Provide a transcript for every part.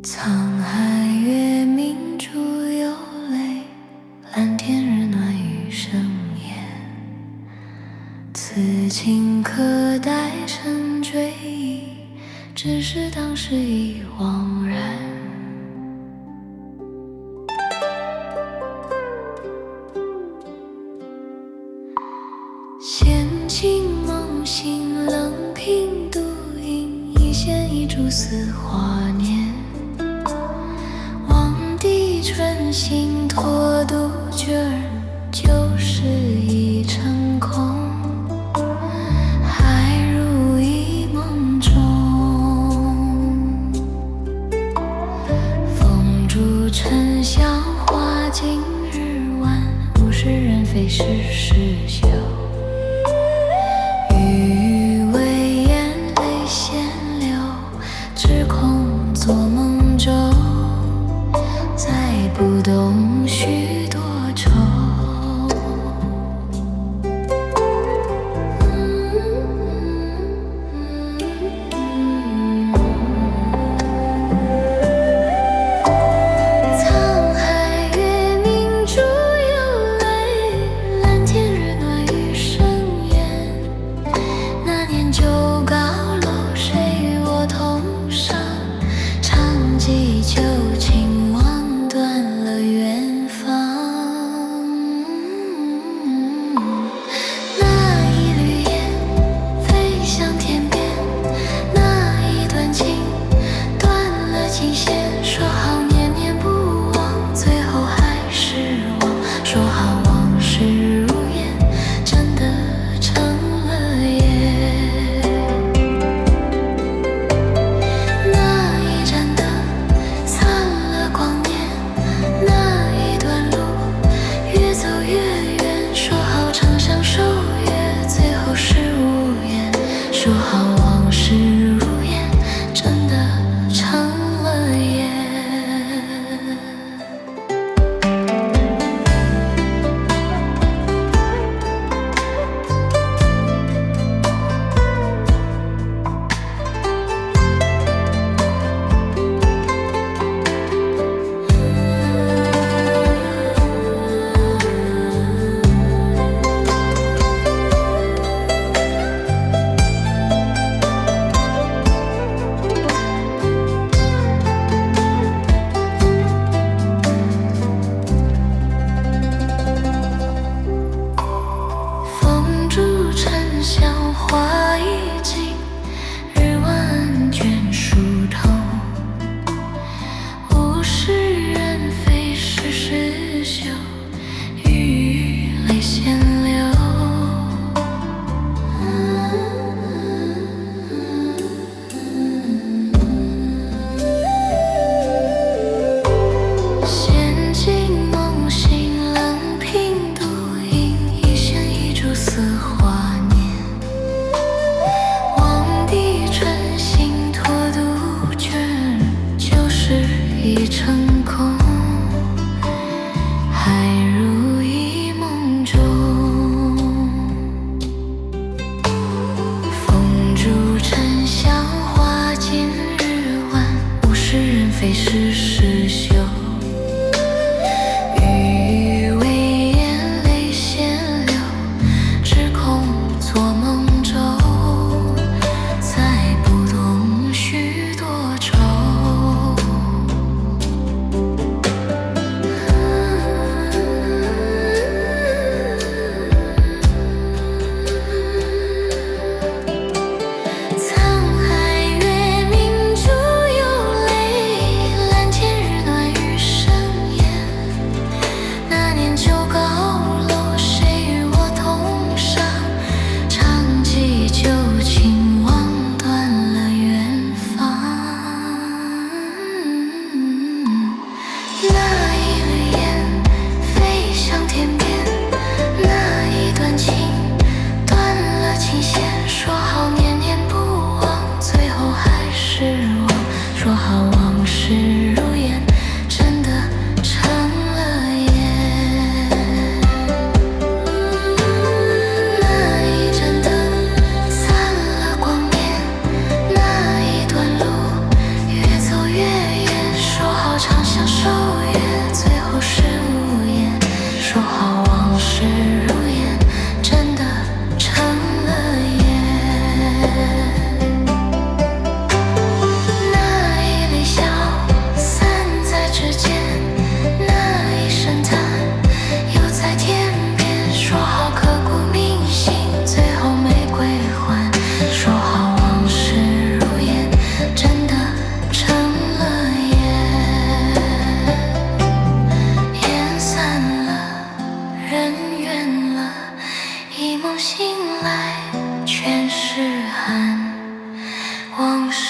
沧海月明珠有泪，蓝天日暖雨生烟。此情可待成追忆，只是当时已惘然。闲情梦醒，冷品独饮，一线一株似华年。春心托杜鹃儿，旧事已成空，还如一梦中。风烛沉香花尽日晚，物是人非事事休。余味眼泪先流，只空做梦中。再不懂许多愁。沧海月明珠有泪，蓝天日暖雨生烟。那年旧高楼，谁与我同上？长记旧情。断了远方，那一缕烟飞向天边，那一段情断了琴弦。说好念念不忘，最后还是忘。说好往事如烟，真的成了烟。那一盏灯散了光年。那一段路，越走越远。说好长相守约，最后是无言。说好往事如烟，真的成了烟。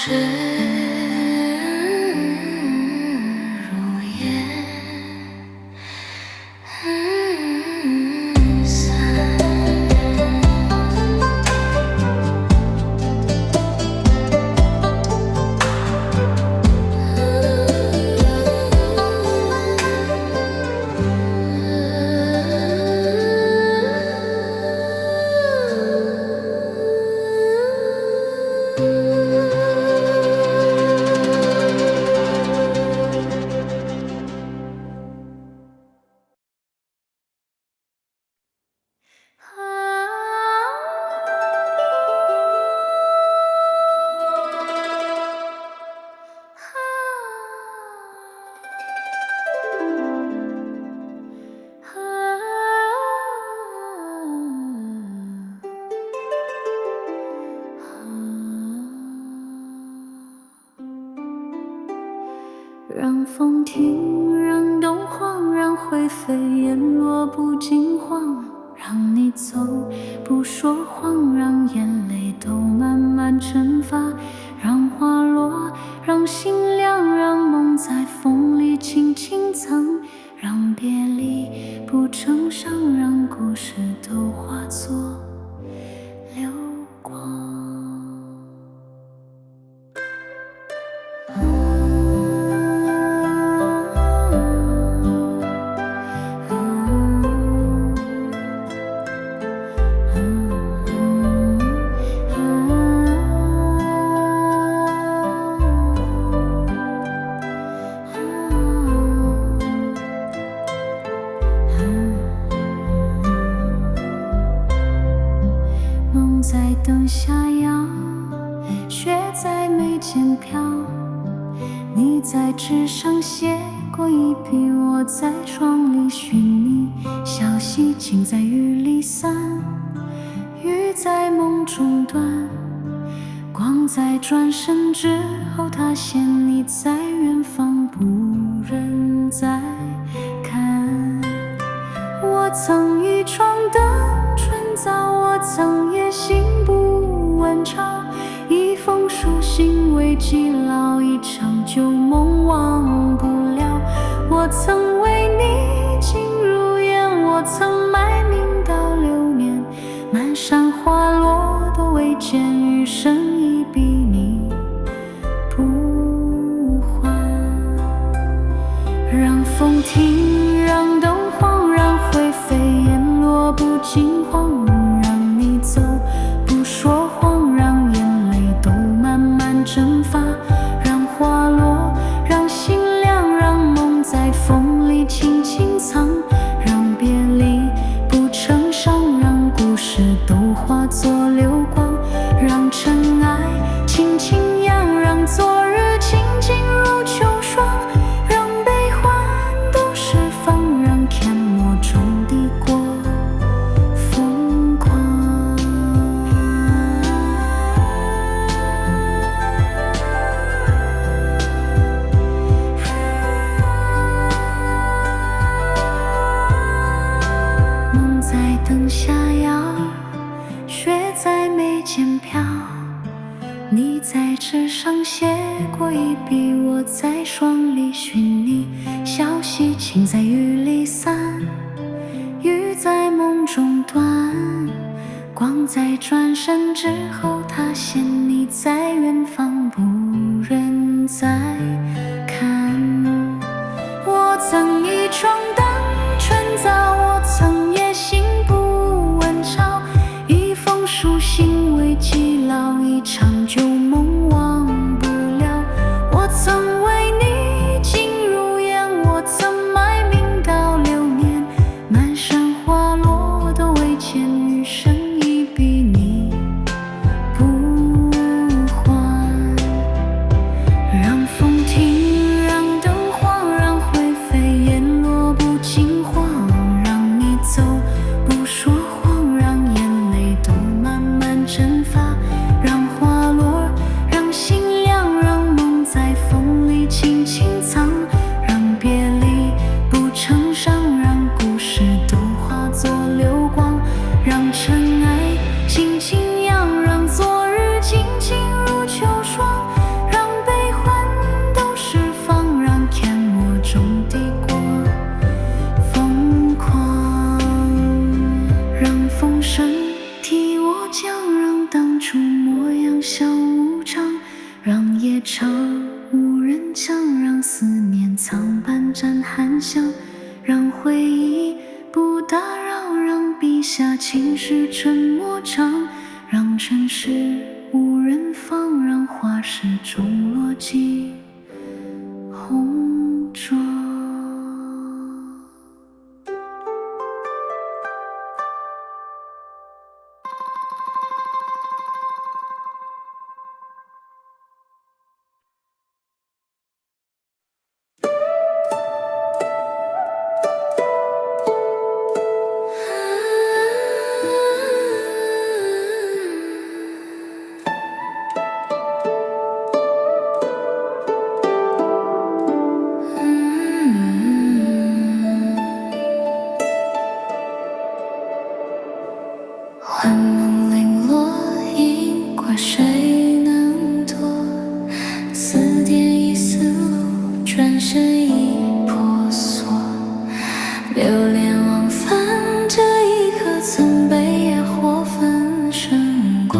事如烟散。让风停，让冬晃，让灰飞烟落不惊慌，让你走不说谎，让眼泪都慢慢蒸发，让花落，让心凉，让梦在风里轻轻藏，让别离不成伤，让故事都化作流光。梦在灯下摇，雪在眉间飘，你在纸上写过一笔，我在霜里寻你，消息尽在雨里散，雨在梦中断，光在转身之后塌陷，你在远方不忍再看。我曾一窗灯春早，我曾夜行不问朝，一封书信未寄老，一场旧梦忘不了。我曾为你静如烟，我曾埋名到流年，满山花落都未见，余生一笔你不还。让风停，让灯晃，让灰飞烟落不惊慌，让你走不说谎，让眼泪都慢慢蒸发，让花落，让心凉，让梦在风里轻轻藏，让别离不成伤，让故事都化作流光，让尘埃轻轻扬，让昨日情景如秋霜，让悲欢都释放，让阡陌中抵过疯狂。梦在灯下摇，雪在眉间飘，你在纸上写过一笔，我在霜里寻你，消息尽在雨里散，雨在梦中断，光在转身之后塌陷，你在远方不忍再看。我曾一窗灯春早，我曾夜行不问朝，一封书信未寄老，一场旧梦忘不了。我曾为你静如烟，我曾埋名到流年，满山花落都未见，余生一笔你不场，无人将，让思念苍斑沾寒香，让回忆不打扰，让笔下情绪沉默长，让尘世无人放，让花时钟落尽红妆。幻梦零落，因果谁能夺？似电已丝路，转身已婆娑。流连忘返，这一刻曾被野火焚身过。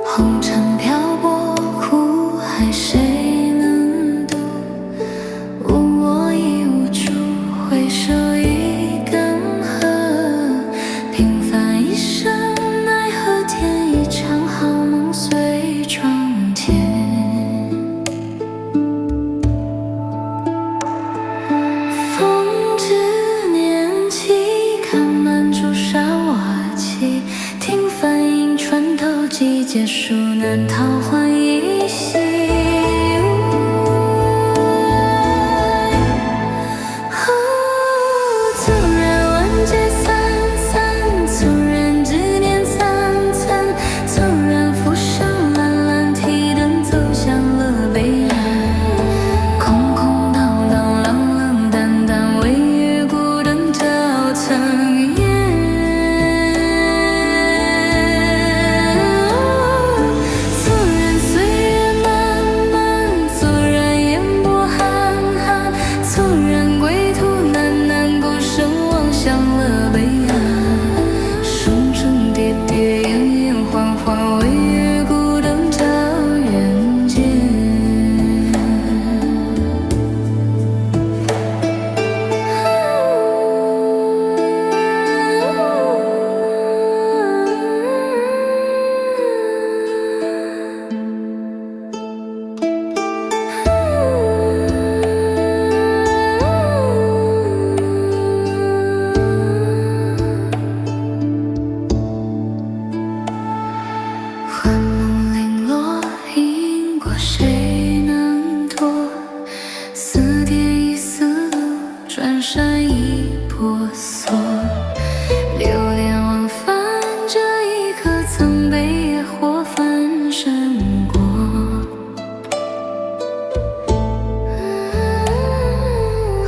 红尘漂泊，苦海谁能渡？无我亦无主。回首已干涸，平凡一生，奈何天一场好梦随窗前。风至年纪，看满朱砂瓦器，听梵音穿透季节，树难逃换一夕。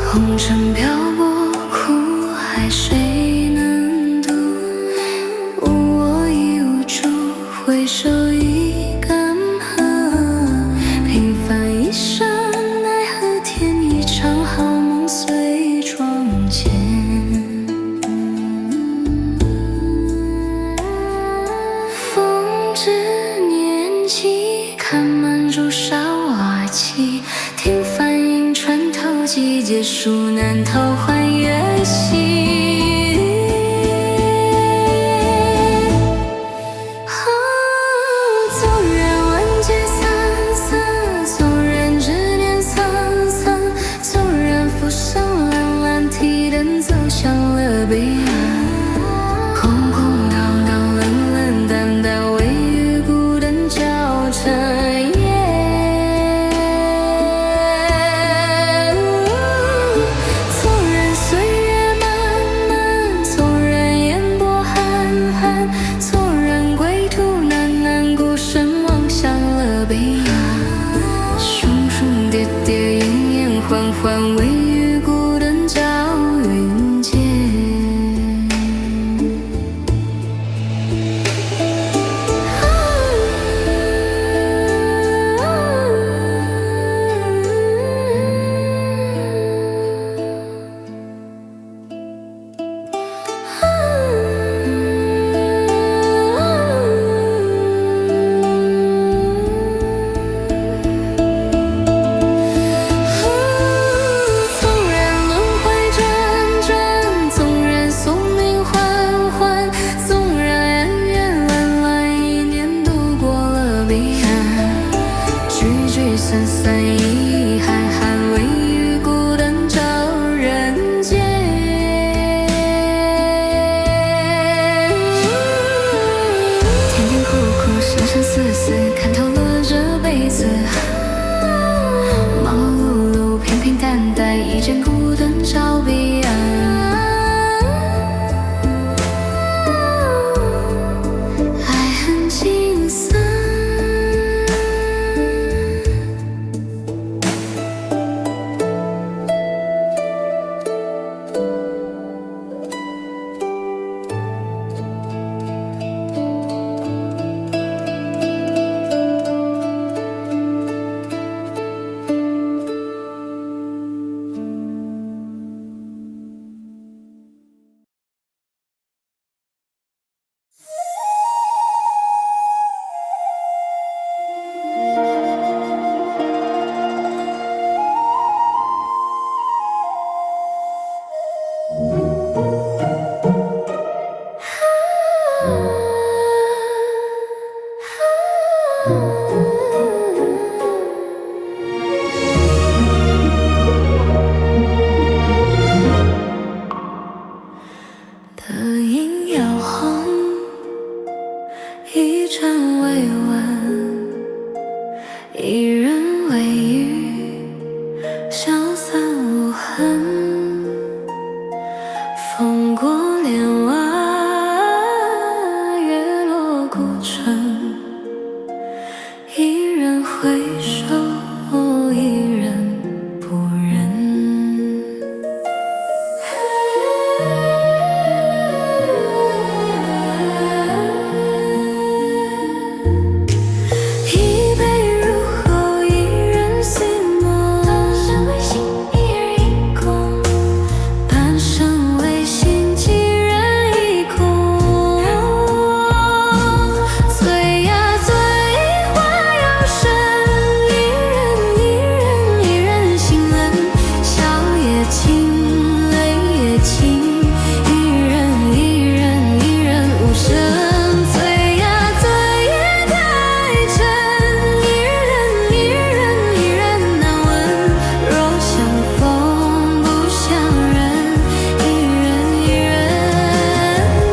红尘漂泊，苦海谁能渡？无我亦无主，回首已干涸。平凡一生，奈何天一场好梦随窗前。风至年纪，看满朱砂瓦器，听梵音穿透季节，树难逃换月夕。纵然万劫散散，纵然执念沧桑，纵然浮生蓝蓝，提灯走向了彼岸。空空荡荡，冷冷淡淡，唯余孤灯照尘烟。纵然岁月漫漫，纵然烟波寒寒，纵然归途难难，孤身望向了彼岸。重重叠叠，延延缓缓，唯余孤灯照云间。丝丝看透了这辈子。忙忙碌碌，平平淡淡，一见孤灯照彼岸。爱恨情散。德音摇晃，一盏未完，一人微语，消散无痕。风过帘外，月落孤城，一人回首，一人不认。一杯入喉，一人醒梦，半生未醒，一人一空。半生未醒，几人一空。醉呀醉，花又深，一人心冷。笑也轻，泪也轻，一人无声。醉呀醉，夜太沉，一人难闻。若相逢不相认，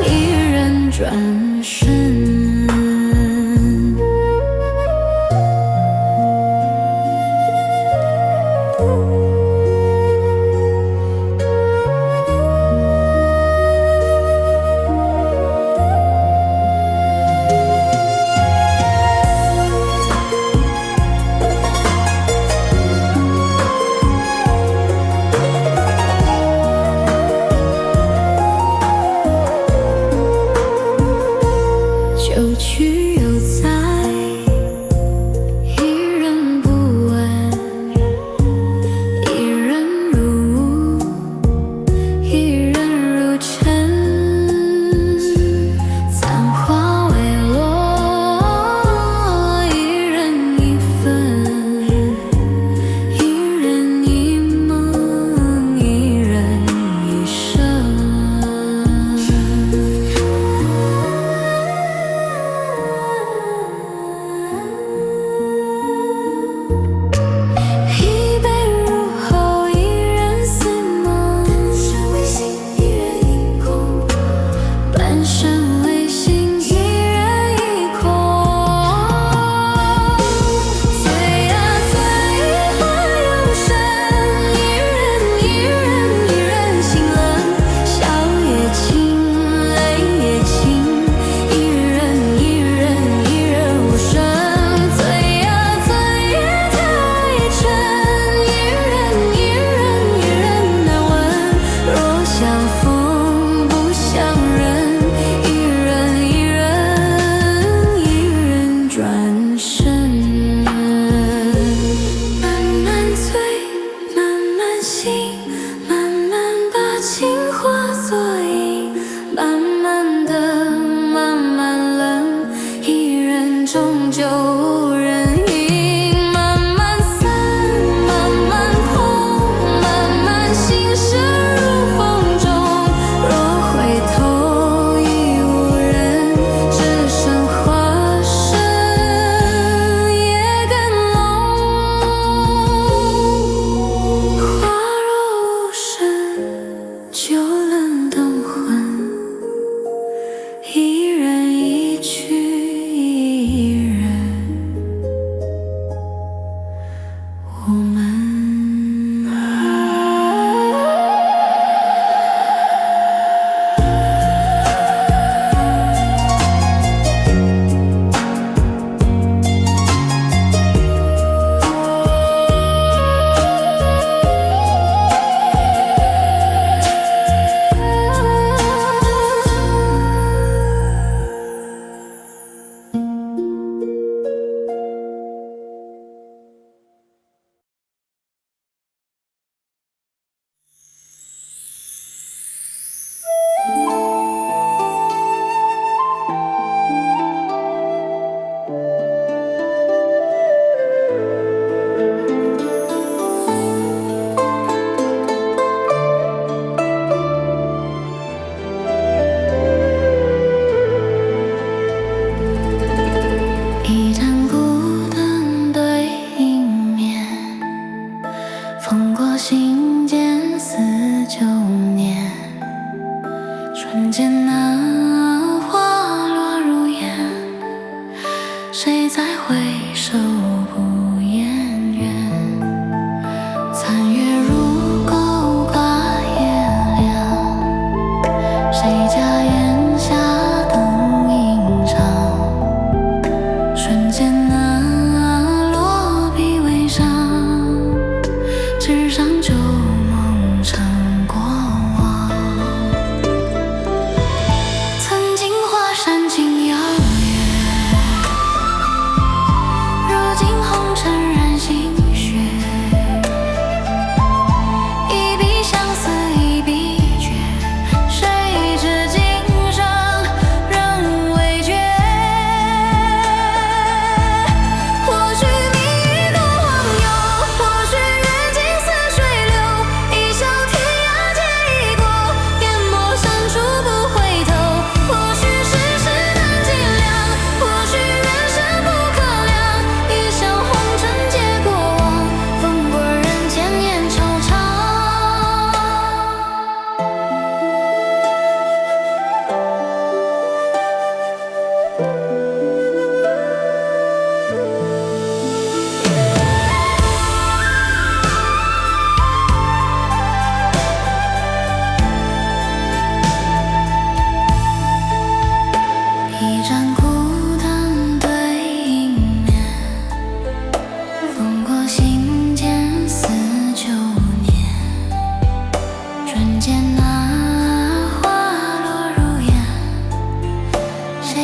一人转身。旧去又在，一人不问，一人入雾，一人入尘。残花未落，一人一分，一人一梦，一人一生。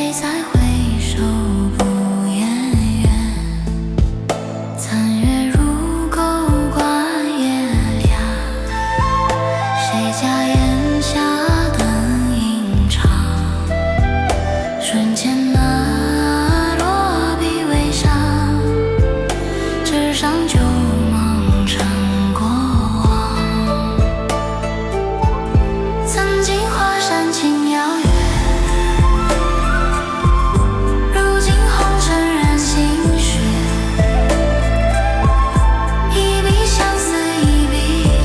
谁在回首不言远？残月如钩挂夜凉，谁家檐下灯影长？瞬间那落笔微伤，纸上旧梦成过往。曾经华山情遥远，如今红尘染心血。一笔相思一笔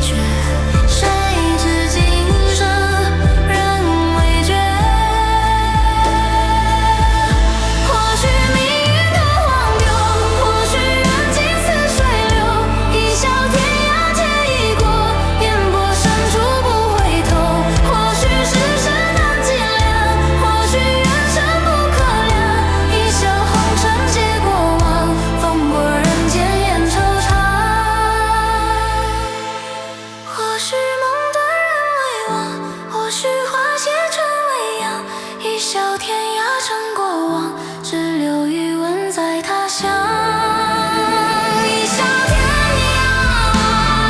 绝，谁知今生人未觉。或许命运的荒谬，或许缘尽似水流，一笑天涯皆已过，烟波深处不回头。或许世事难计量，或许缘深不可量，一笑红尘皆过往，风过人间烟惆怅。或许梦断人未忘，或许花谢成未央，一笑天涯成过往，只留余温在他乡。一笑天涯，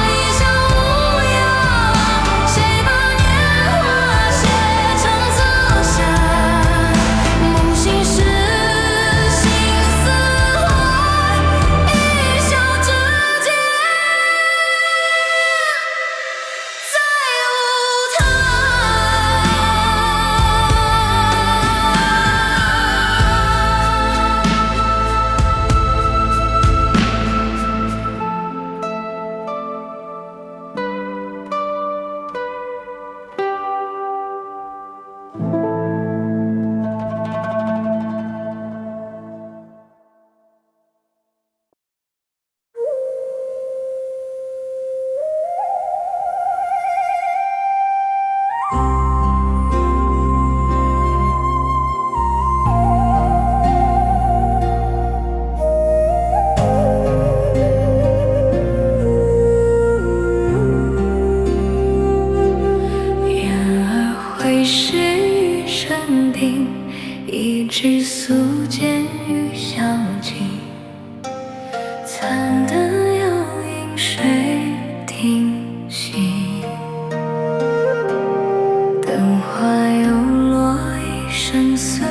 一笑无恙，谁把年华写成侧霞？梦醒时，心似海，一笑至今再无他。雁儿会是余生平，一纸素笺与晓镜。残灯又映水亭西，灯花又落一身碎，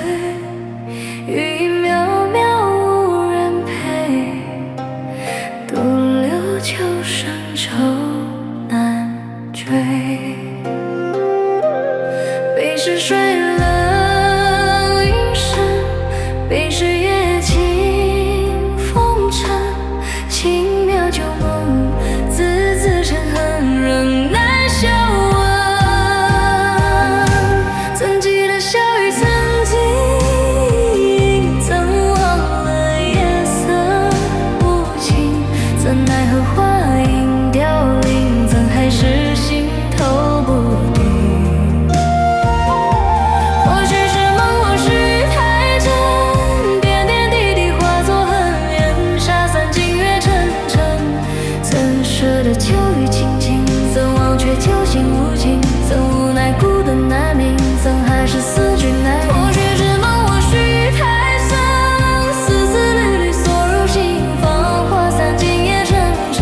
雨渺渺无人陪，独留秋深愁难追。悲是水冷云深，悲是夜静风尘，轻描旧梦，字字成痕，仍难消纹。曾记得笑语曾经，怎忘了夜色无情？怎奈何花影凋零，怎还是心头不定？或许是梦，或许太真，点点滴滴化作恨缘，沙散尽月沉沉。怎舍得秋雨轻轻，怎忘却旧情无情？怎无奈孤灯难明，怎还是思君难移？或许是梦，或许太深，丝丝缕缕锁入心房，花散尽夜沉沉。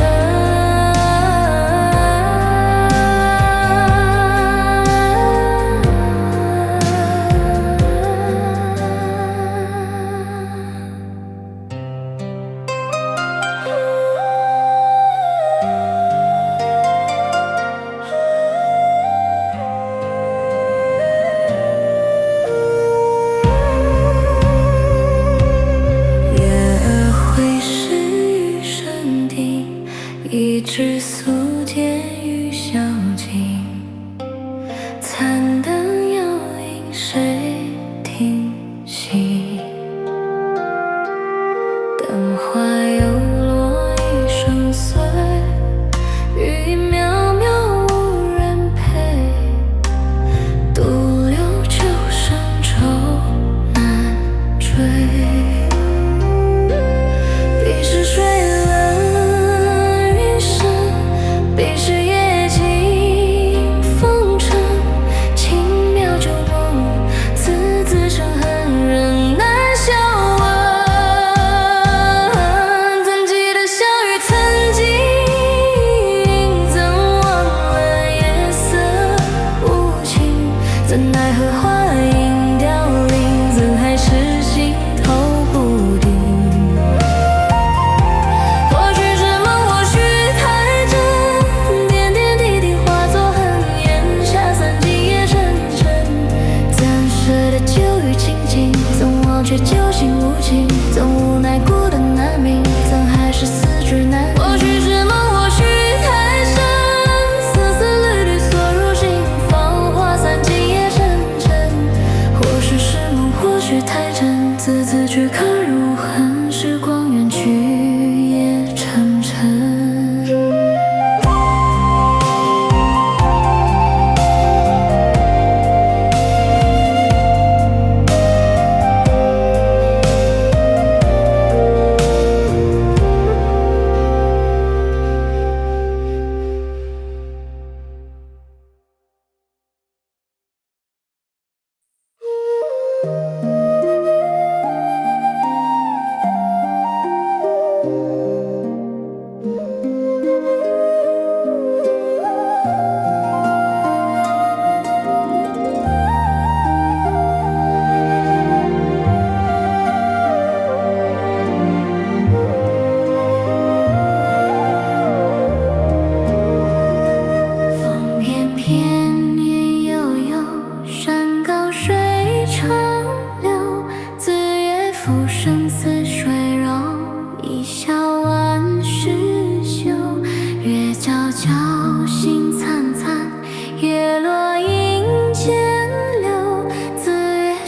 雁儿会是余生亭，一纸素笺与晓镜。残灯又映水亭西，灯花又落一声碎，雨渺渺无人陪，独留秋深愁难追。悲是水冷云深，悲是夜静风尘，轻描旧梦，字字成痕，仍旧情无情，总无奈孤单难明，怎还是思绪难平。或许是梦，或许太深，丝丝缕缕锁入心，芳华散尽夜沉沉。或许是梦，或许太真，字字句刻入痕，时光远去也沉沉。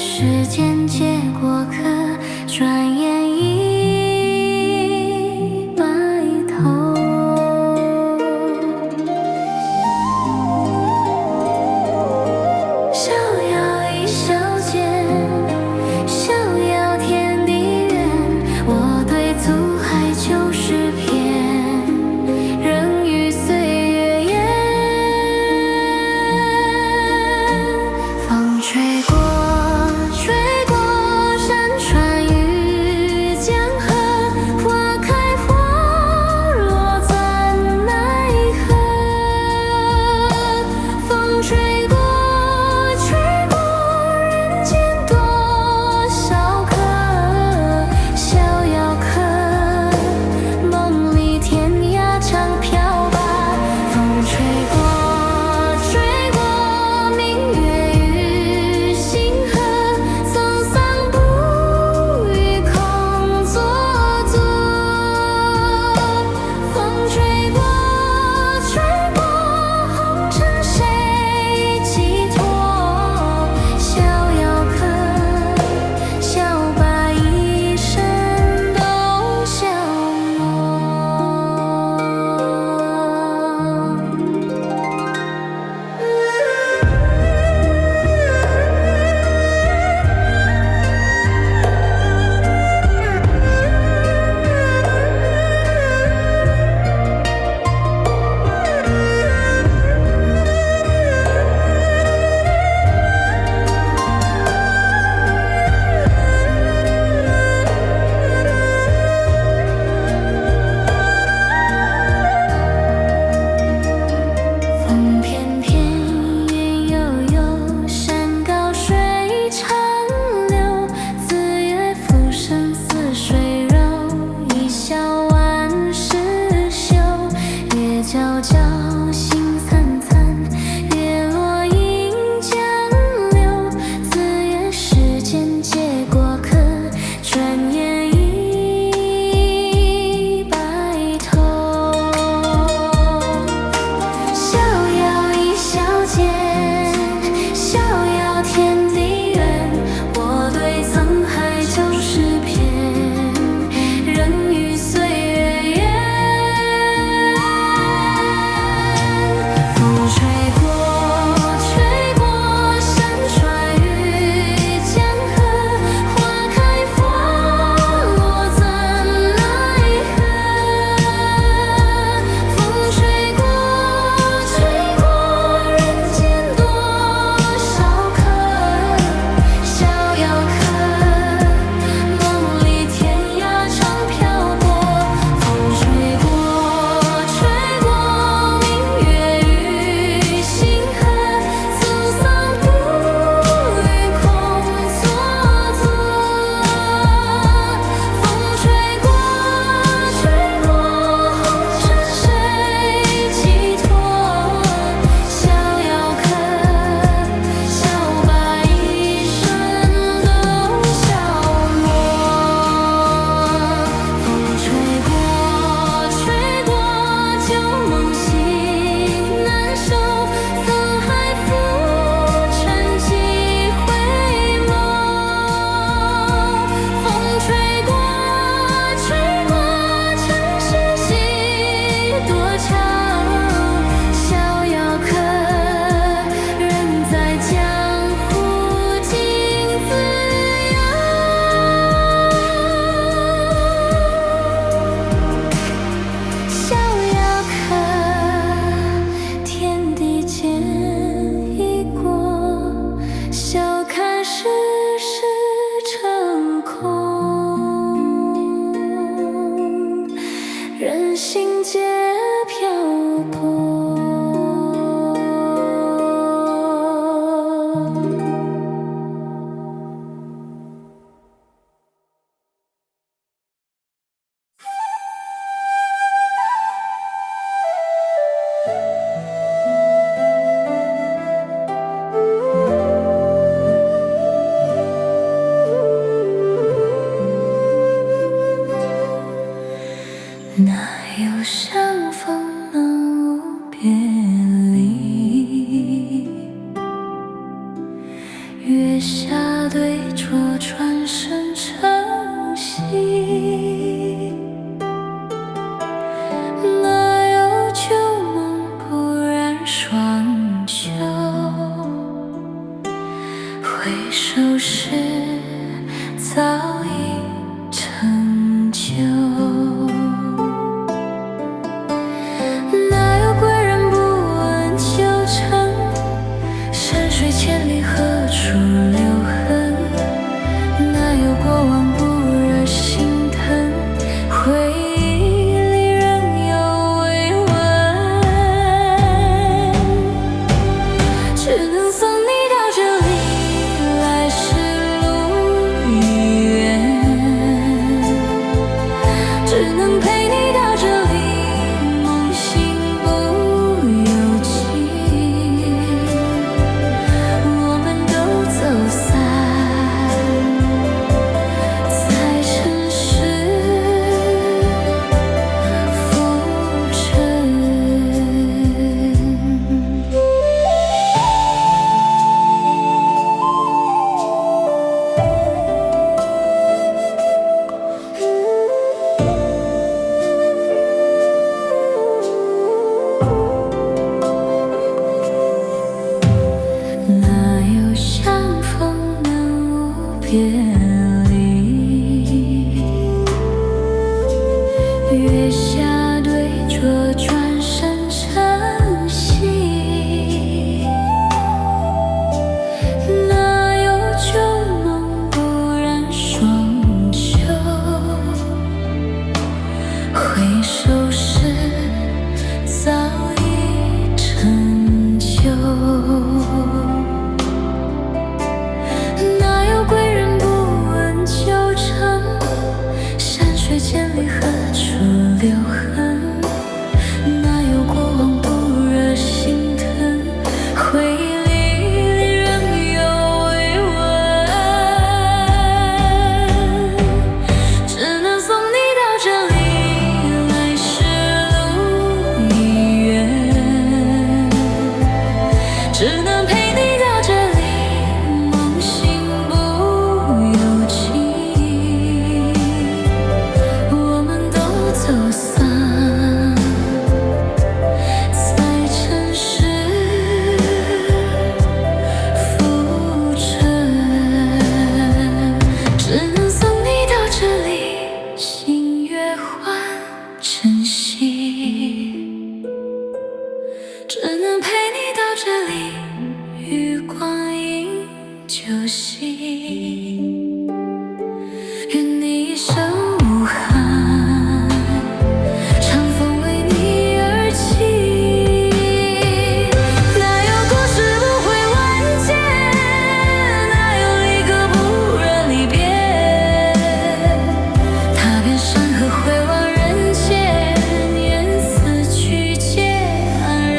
时间借过客，转眼已白头。逍遥一笑间，逍遥天地远。哪有相逢能无别离？月下对酌，转身成溪。哪有旧梦不染霜秋？回首时，早已成旧。哪有归人不问旧尘？山水千里，何处留痕？哪有过往不惹心疼？回忆里仍有微温。只能送你到这里，来时路已远。只能陪你到这里，梦醒不由己。我们都走散在尘世浮沉。哪有相逢能无别离？月下对酌，转身成溪。哪有旧梦不染霜秋？回首时，早已成旧。哪有归人不问旧尘？山水千里，何处留痕？哪有过往不惹心疼？回忆里仍有微温。只能送你到这里，来时路已远。只能陪你到这里，梦醒不由己。我们都走散在尘世浮沉。只能送你到这里，星月换晨曦。只能陪你到这里，余光阴旧兮。愿你一生无憾，长风为你而起。哪有故事不会完结？哪有离歌不忍离别？踏遍山河，回望人间，愿此去皆安然。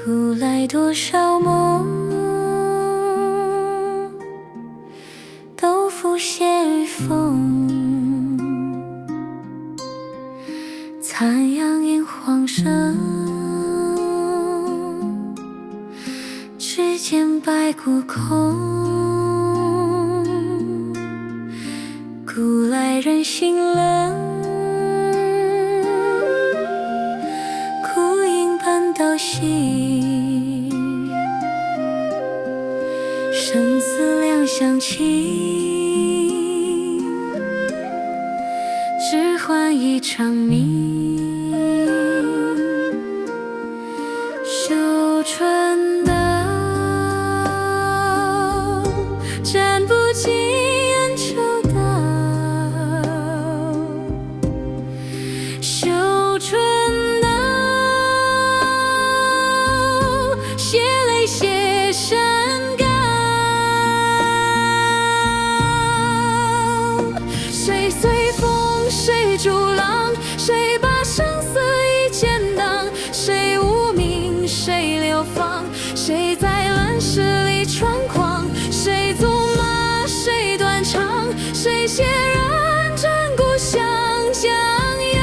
古来多少梦，都浮现于风。残阳映黄生，只见白骨空。古来人心冷，枯影伴到夕。生死两相弃，换一场命。绣春刀，斩不尽恩仇道。绣春刀，写泪写山高。谁随风，谁逐浪，谁把生死一剑挡？谁无名，谁流放？谁在乱世里猖狂？谁纵马，谁断肠？谁血染战鼓响江洋？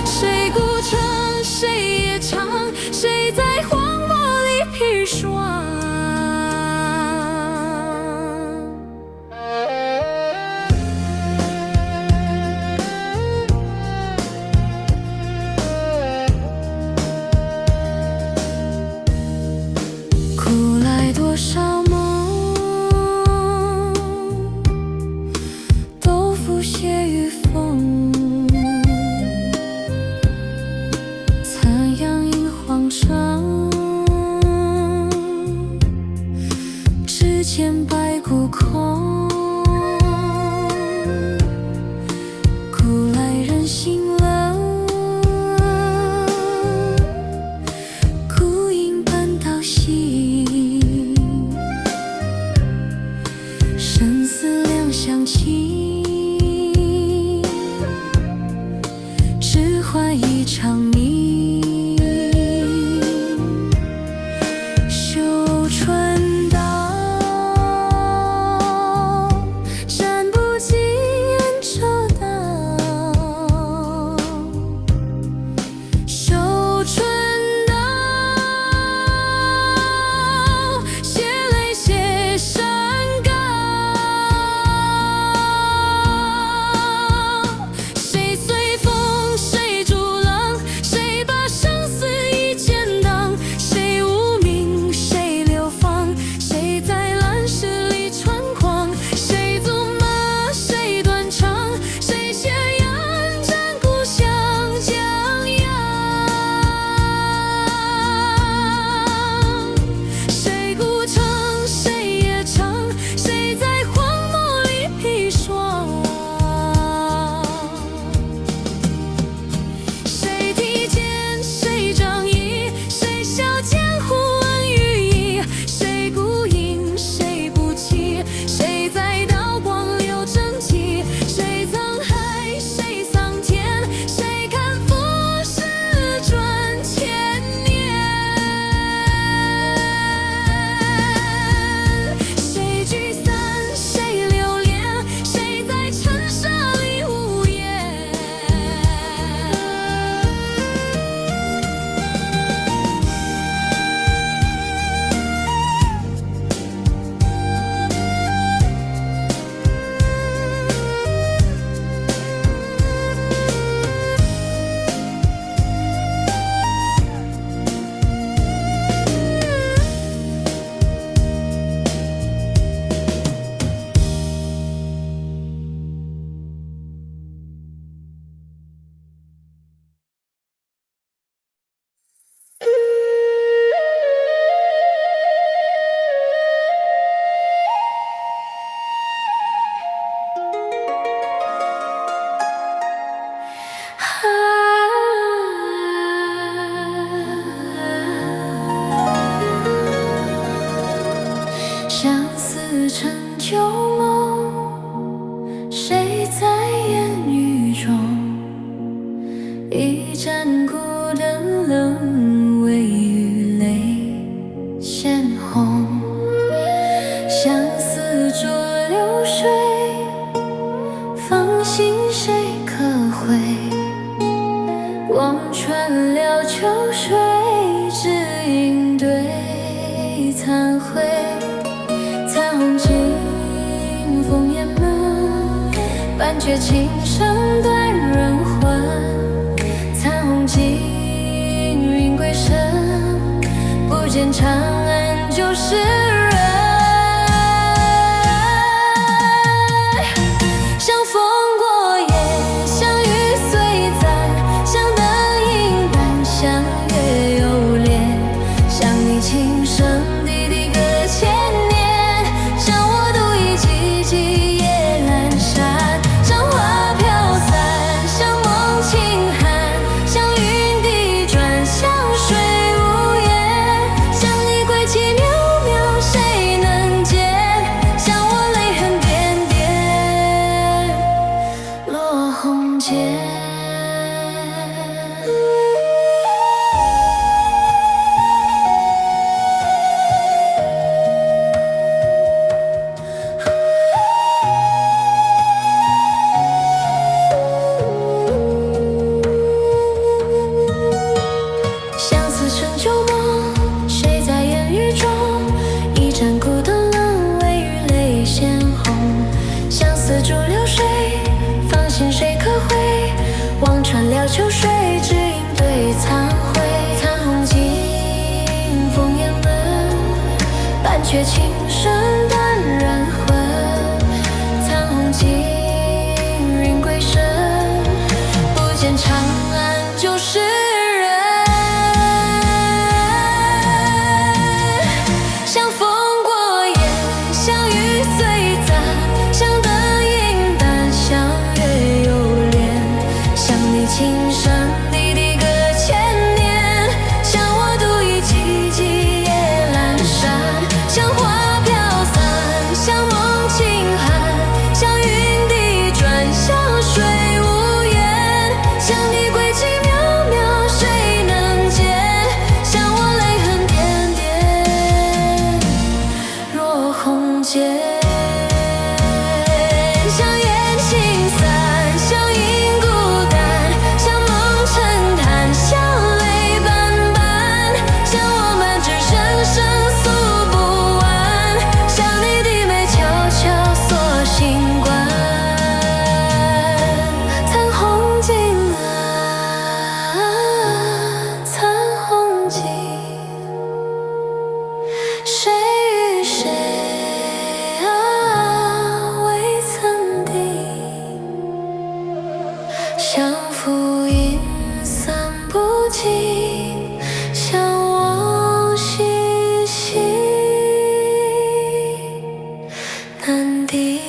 谁孤城，谁夜长？谁在荒漠里披霜？苦来多少梦，都付血与风。残阳映黄沙，只见白骨空。苦来人心冷，孤影伴到夕。生死两相弃，只换一场命。绣春刀，斩不尽恩仇道。绣春刀，写泪写山高。谁随风，谁逐浪？谁把生死一剑挡？谁无名，谁流放？谁在乱世里猖狂？谁纵马，谁断肠？谁血染战鼓响江洋？谁孤城，谁夜长？谁在荒漠里披霜？谁提剑，谁仗义？谁笑江湖恩与义？谁孤影，谁不弃？谁在刀光留真迹？谁沧海，谁桑田？谁看浮世转千年？谁聚散，谁留恋？谁在尘沙里无言？相思成旧梦，谁在烟雨中？一盏孤灯冷，微雨泪先红。相思逐流水，芳心谁可会？望穿了秋水，只应对残灰。残红尽烽烟门，半阙琴声断人魂。残红尽云归身，不见长安旧时人。旧梦，谁在烟雨中？一盏孤灯冷微与泪鲜红。相思逐流水，芳心谁可会？望穿了秋水，只应对残灰。残红尽，烽烟门，半阙情深淡然魂。残红尽，云归身，不见长安旧时人。相逢过眼，相遇虽暂，相得应淡，相约犹恋。想你青山地地隔千年，想我独倚寂寂夜阑珊。像花飘散，像梦轻寒，像云滴转，像水无言。像你轨迹渺渺，谁能见？像我泪痕点点，若红笺。像烟轻散，像影孤单，像梦沉潭，像泪斑斑。像我们只生生诉不完，像你低眉悄悄锁心关。残红尽啊，残红尽，谁与谁啊，未曾定。相扶应散不尽，相望心系难定。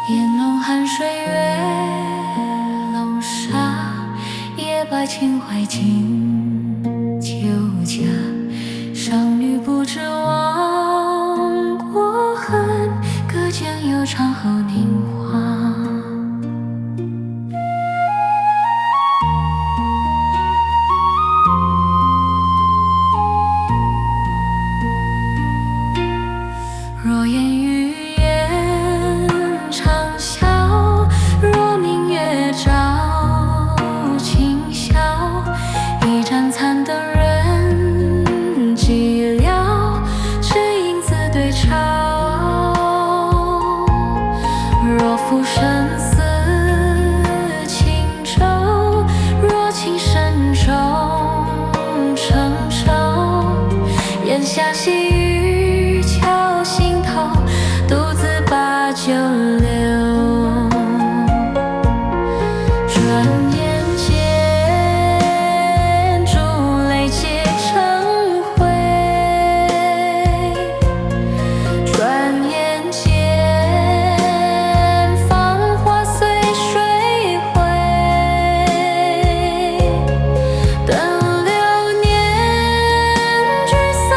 烟笼寒水月楼沙，夜把情怀尽旧家。少女不知亡国恨，隔间又长后凝华。若烟雨烟长啸，若明月照今宵。一盏残灯人寂寥，只影自对潮。若浮生似轻舟，若情深重成舟。檐下细雨敲心头，独自把酒留。转眼间，珠泪皆成灰。转眼间，芳华随水回。等流年聚散，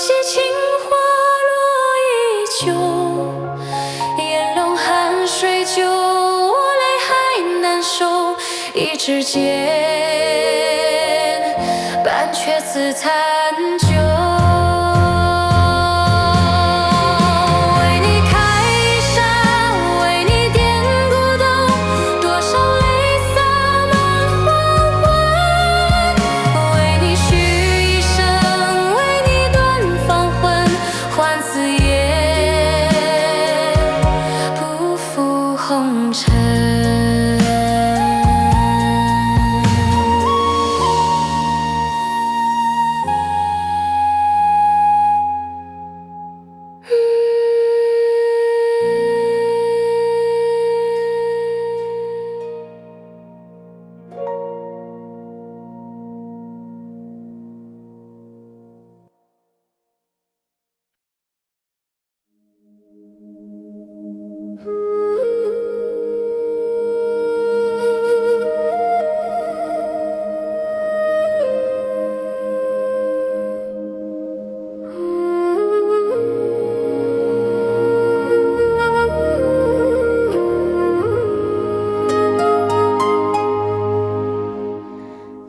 惜情花落依旧，眼笼汗水旧，我泪还难收。一支箭，半却自残酒。红尘，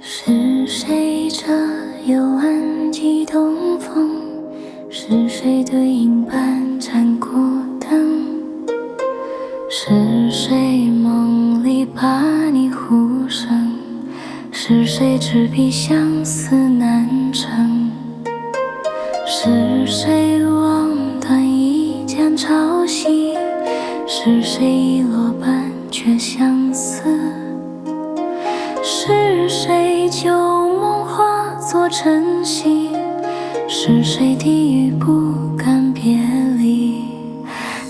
是谁这幽暗几东风？是谁对影般沾过灯？是谁梦里把你呼声？是谁执笔相思难成？是谁望断一江潮汐？是谁遗落般却相似？是谁旧梦化作晨曦？是谁低语不敢别离？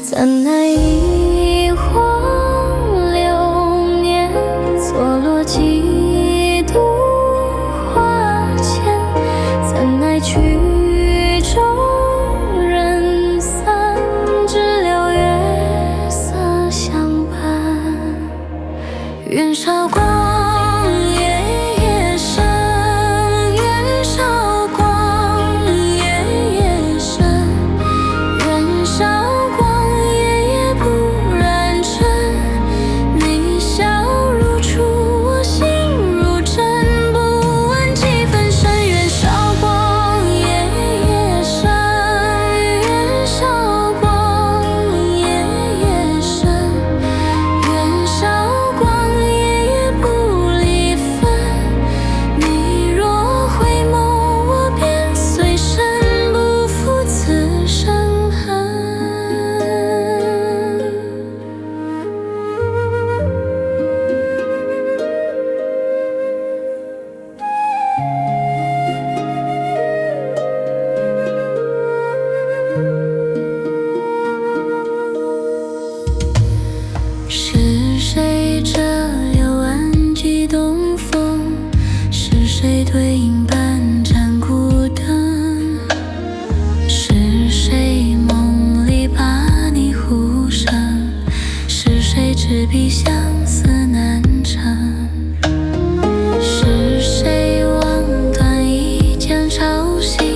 怎奈一晃流年，错落几度花间。怎奈曲终人散，只留月色相伴。愿韶光对影般沾孤灯，是谁梦里把你呼声？是谁执笔相思难成？是谁望断一江潮汐？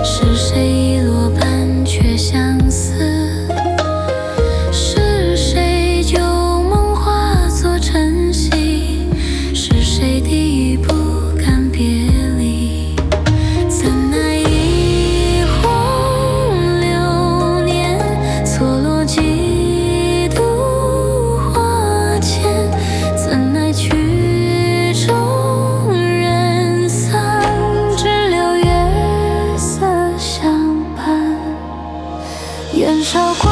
是谁遗落般却相似？是谁旧梦化作晨曦？是谁低语不别离？怎奈一晃流年，错落几度花间。怎奈曲终人散，只留月色相伴。愿韶光